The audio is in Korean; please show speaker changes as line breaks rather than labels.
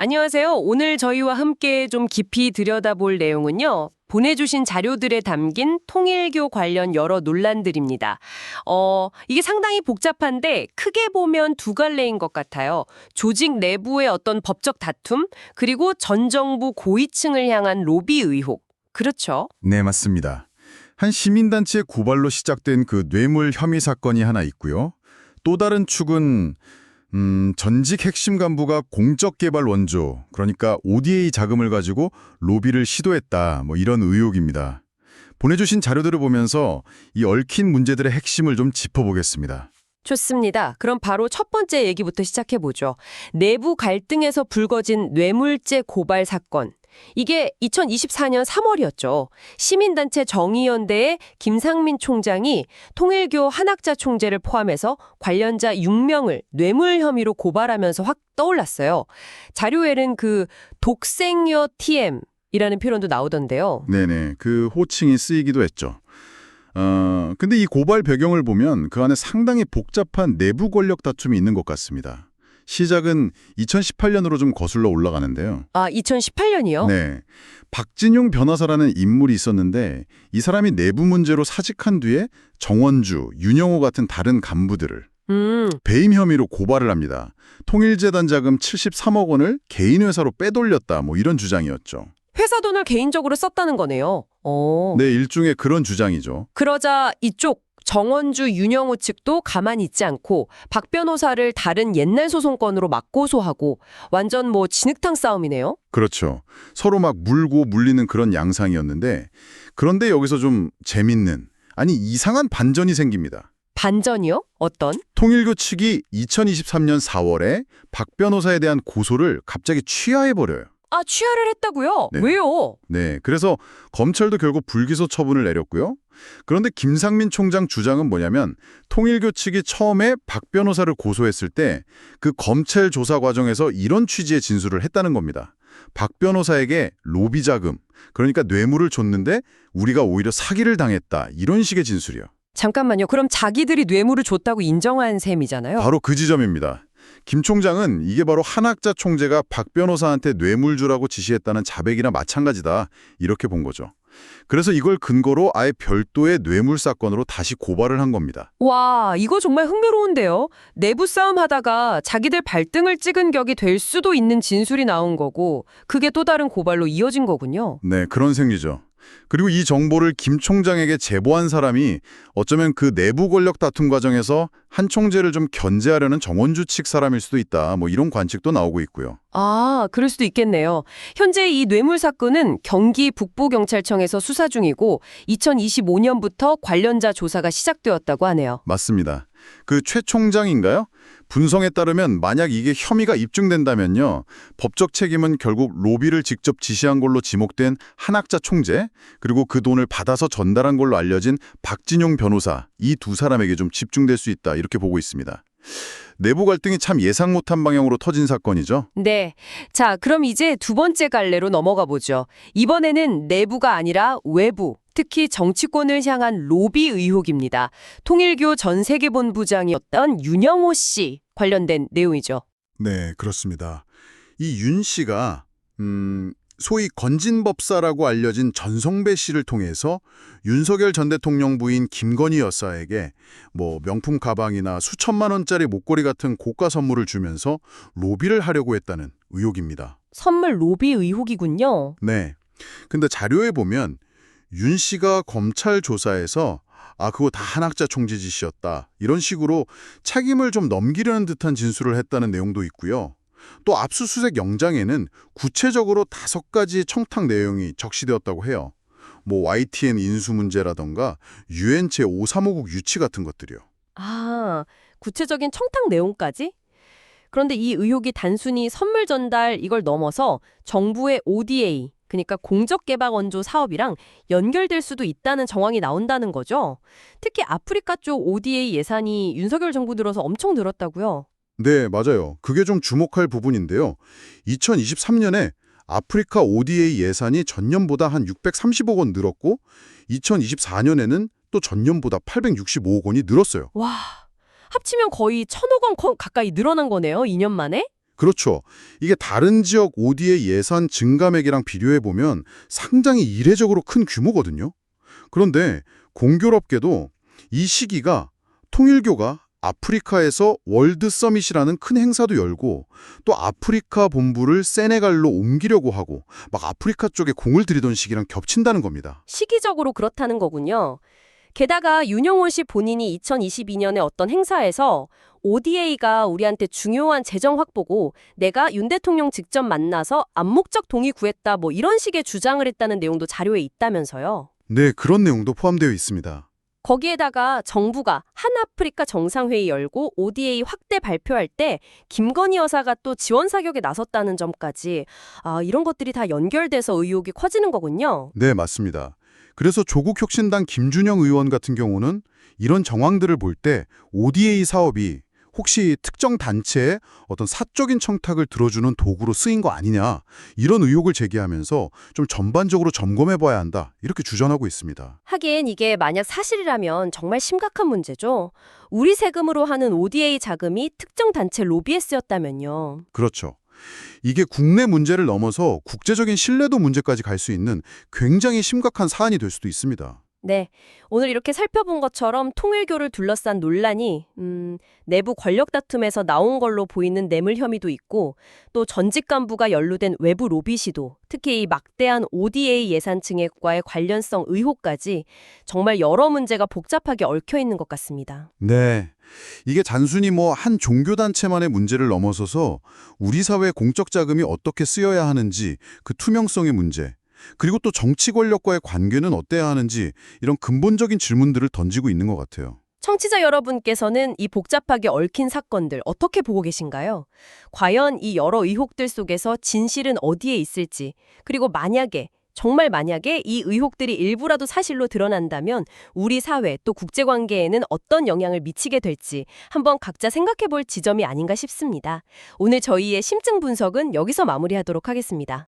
안녕하세요. 오늘 저희와 함께 좀 깊이 들여다볼 내용은요. 보내주신 자료들에 담긴 통일교 관련 여러 논란들입니다. 이게 상당히 복잡한데 크게 보면 두 갈래인 것 같아요. 조직 내부의 어떤 법적 다툼, 그리고 전 정부 고위층을 향한 로비 의혹. 그렇죠?
네, 맞습니다. 한 시민단체의 고발로 시작된 그 뇌물 혐의 사건이 하나 있고요. 또 다른 축은 전직 핵심 간부가 공적 개발 원조, 그러니까 ODA 자금을 가지고 로비를 시도했다, 뭐 이런 의혹입니다. 보내주신 자료들을 보면서 이 얽힌 문제들의 핵심을 좀 짚어보겠습니다.
좋습니다. 그럼 바로 첫 번째 얘기부터 시작해보죠. 내부 갈등에서 불거진 뇌물죄 고발 사건. 이게 2024년 3월이었죠. 시민단체 정의연대의 김상민 총장이 통일교 한학자 총재를 포함해서 관련자 6명을 뇌물 혐의로 고발하면서 확 떠올랐어요. 자료에는 그 독생여 TM이라는 표현도 나오던데요.
네네, 그 호칭이 쓰이기도 했죠. 근데 이 고발 배경을 보면 그 안에 상당히 복잡한 내부 권력 다툼이 있는 것 같습니다. 시작은 2018년으로 좀 거슬러 올라가는데요.
아, 2018년이요?
네, 박진용 변호사라는 인물이 있었는데 이 사람이 내부 문제로 사직한 뒤에 정원주, 윤영호 같은 다른 간부들을 배임 혐의로 고발을 합니다. 통일재단 자금 73억 원을 개인 회사로 빼돌렸다, 뭐 이런 주장이었죠.
회사 돈을 개인적으로 썼다는 거네요.
네, 일종의 그런 주장이죠.
그러자 이쪽 정원주 윤영호 측도 가만히 있지 않고 박 변호사를 다른 옛날 소송건으로 맞고소하고 완전 뭐 진흙탕 싸움이네요.
그렇죠. 서로 막 물고 물리는 그런 양상이었는데 그런데 여기서 좀 재밌는, 아니 이상한 반전이 생깁니다.
반전이요? 어떤?
통일교 측이 2023년 4월에 박 변호사에 대한 고소를 갑자기 취하해버려요.
아, 취하를 했다고요?
네.
왜요?
네, 그래서 검찰도 결국 불기소 처분을 내렸고요. 그런데 김상민 총장 주장은 뭐냐면 통일교 측이 처음에 박 변호사를 고소했을 때 그 검찰 조사 과정에서 이런 취지의 진술을 했다는 겁니다. 박 변호사에게 로비 자금, 그러니까 뇌물을 줬는데 우리가 오히려 사기를 당했다, 이런 식의 진술이요.
잠깐만요. 그럼 자기들이 뇌물을 줬다고 인정한 셈이잖아요.
바로 그 지점입니다. 김 총장은 이게 바로 한학자 총재가 박 변호사한테 뇌물 주라고 지시했다는 자백이나 마찬가지다, 이렇게 본 거죠. 그래서 이걸 근거로 아예 별도의 뇌물 사건으로 다시 고발을 한 겁니다.
와, 이거 정말 흥미로운데요. 내부 싸움 하다가 자기들 발등을 찍은 격이 될 수도 있는 진술이 나온 거고 그게 또 다른 고발로 이어진 거군요.
네, 그런 셈이죠. 그리고 이 정보를 김 총장에게 제보한 사람이 어쩌면 그 내부 권력 다툼 과정에서 한 총재를 좀 견제하려는 정원주 측 사람일 수도 있다, 뭐 이런 관측도 나오고 있고요.
아, 그럴 수도 있겠네요. 현재 이 뇌물 사건은 경기 북부경찰청에서 수사 중이고 2025년부터 관련자 조사가 시작되었다고 하네요.
맞습니다. 그 최 총장인가요? 분성에 따르면 만약 이게 혐의가 입증된다면요, 법적 책임은 결국 로비를 직접 지시한 걸로 지목된 한학자 총재, 그리고 그 돈을 받아서 전달한 걸로 알려진 박진용 변호사, 이 두 사람에게 좀 집중될 수 있다, 이렇게 보고 있습니다. 내부 갈등이 참 예상 못한 방향으로 터진 사건이죠.
네. 자, 그럼 이제 두 번째 갈래로 넘어가 보죠. 이번에는 내부가 아니라 외부, 특히 정치권을 향한 로비 의혹입니다. 통일교 전 세계본부장이었던 윤영호 씨 관련된 내용이죠.
네, 그렇습니다. 이 윤 씨가 소위 건진법사라고 알려진 전성배 씨를 통해서 윤석열 전 대통령 부인 김건희 여사에게 뭐 명품 가방이나 수천만 원짜리 목걸이 같은 고가 선물을 주면서 로비를 하려고 했다는 의혹입니다.
선물 로비 의혹이군요.
네. 근데 자료에 보면 윤 씨가 검찰 조사에서 그거 다 한학자 총재 짓이었다, 이런 식으로 책임을 좀 넘기려는 듯한 진술을 했다는 내용도 있고요. 또 압수수색 영장에는 구체적으로 5가지의 청탁 내용이 적시되었다고 해요. 뭐 YTN 인수 문제라던가 UN 제535국 유치 같은 것들이요.
아, 구체적인 청탁 내용까지? 그런데 이 의혹이 단순히 선물 전달 이걸 넘어서 정부의 ODA, 그러니까 공적개발 원조 사업이랑 연결될 수도 있다는 정황이 나온다는 거죠. 특히 아프리카 쪽 ODA 예산이 윤석열 정부 들어서 엄청 늘었다고요.
네, 맞아요. 그게 좀 주목할 부분인데요. 2023년에 아프리카 ODA 예산이 전년보다 한 630억 원 늘었고 2024년에는 또 전년보다 865억 원이 늘었어요.
와, 합치면 거의 1,000억 원 가까이 늘어난 거네요, 2년 만에?
그렇죠. 이게 다른 지역 ODA 예산 증감액이랑 비교해보면 상당히 이례적으로 큰 규모거든요. 그런데 공교롭게도 이 시기가 통일교가 아프리카에서 월드 서밋이라는 큰 행사도 열고 또 아프리카 본부를 세네갈로 옮기려고 하고 막 아프리카 쪽에 공을 들이던 시기랑 겹친다는 겁니다.
시기적으로 그렇다는 거군요. 게다가 윤영호 씨 본인이 2022년에 어떤 행사에서 ODA가 우리한테 중요한 재정 확보고 내가 윤 대통령 직접 만나서 암묵적 동의 구했다 뭐 이런 식의 주장을 했다는 내용도 자료에 있다면서요.
네, 그런 내용도 포함되어 있습니다.
거기에다가 정부가 한아프리카 정상회의 열고 ODA 확대 발표할 때 김건희 여사가 또 지원 사격에 나섰다는 점까지 이런 것들이 다 연결돼서 의혹이 커지는 거군요.
네, 맞습니다. 그래서 조국혁신당 김준영 의원 같은 경우는 이런 정황들을 볼 때 ODA 사업이 혹시 특정 단체의 어떤 사적인 청탁을 들어주는 도구로 쓰인 거 아니냐 이런 의혹을 제기하면서 좀 전반적으로 점검해봐야 한다 이렇게 주장하고 있습니다.
하긴 이게 만약 사실이라면 정말 심각한 문제죠. 우리 세금으로 하는 ODA 자금이 특정 단체 로비에 쓰였다면요.
그렇죠. 이게 국내 문제를 넘어서 국제적인 신뢰도 문제까지 갈 수 있는 굉장히 심각한 사안이 될 수도 있습니다.
네, 오늘 이렇게 살펴본 것처럼 통일교를 둘러싼 논란이 내부 권력 다툼에서 나온 걸로 보이는 뇌물 혐의도 있고 또 전직 간부가 연루된 외부 로비 시도, 특히 이 막대한 ODA 예산 증액과의 관련성 의혹까지 정말 여러 문제가 복잡하게 얽혀 있는 것 같습니다.
네. 이게 단순히 한 종교단체만의 문제를 넘어서서 우리 사회 공적 자금이 어떻게 쓰여야 하는지 그 투명성의 문제, 그리고 또 정치 권력과의 관계는 어때야 하는지 이런 근본적인 질문들을 던지고 있는 것 같아요.
청취자 여러분께서는 이 복잡하게 얽힌 사건들 어떻게 보고 계신가요? 과연 이 여러 의혹들 속에서 진실은 어디에 있을지, 그리고 정말 만약에 이 의혹들이 일부라도 사실로 드러난다면 우리 사회 또 국제관계에는 어떤 영향을 미치게 될지 한번 각자 생각해 볼 지점이 아닌가 싶습니다. 오늘 저희의 심층 분석은 여기서 마무리하도록 하겠습니다.